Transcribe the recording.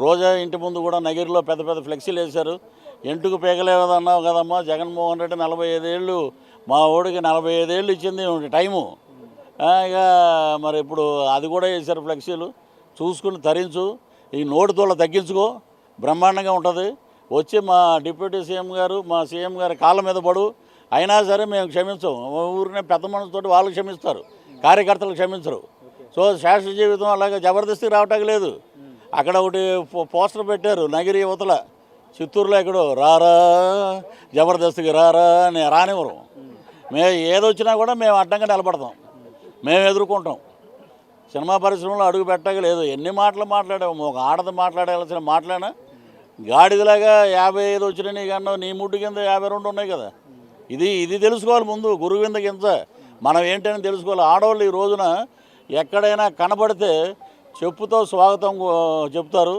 రోజా ఇంటి ముందు కూడా నగిరిలో పెద్ద పెద్ద ఫ్లెక్సీలు వేశారు. ఎంటుకు పీకలేదన్నావు కదమ్మా జగన్మోహన్ రెడ్డి 45 ఏళ్ళు, మా ఓడికి 45 ఏళ్ళు ఇచ్చింది టైము. ఇక మరి ఇప్పుడు అది కూడా వేశారు ఫ్లెక్సీలు. చూసుకుని తరించు, ఈ నోటితోళ్ళ తగ్గించుకో, బ్రహ్మాండంగా ఉంటుంది. వచ్చి మా డిప్యూటీ సీఎం గారు, మా సీఎం గారి కాళ్ళ మీద పడు. అయినా సరే మేము క్షమించం. ఊరినే పెద్ద మనసుతోటి వాళ్ళు క్షమిస్తారు, కార్యకర్తలు క్షమించరు. సో శాశ్వత జీవితం అలాగే జబర్దస్తికి రావటానికి లేదు. అక్కడ ఒకటి పోస్టర్ పెట్టారు నగిరి యువతల, చిత్తూరులో ఎక్కడో, రారా జబర్దస్తికి రారా అని రానివ్వరు. మేము ఏదొచ్చినా కూడా మేము అడ్డంగా నిలబడతాం, మేము ఎదుర్కొంటాం. సినిమా పరిశ్రమలో అడుగు పెట్టక లేదు. ఎన్ని మాటలు మాట్లాడాము, ఒక ఆడది మాట్లాడాల్సిన మాట్లాడినా గాడిదలాగా 55 వచ్చినా నీకన్నా నీ ముడ్డు కింద 52 ఉన్నాయి కదా. ఇది తెలుసుకోవాలి ముందు, గురువు కింద కింద మనం ఏంటని తెలుసుకోవాలి. ఆడవాళ్ళు ఈ రోజున ఎక్కడైనా కనబడితే చెప్పుతో స్వాగతం చెప్తారు.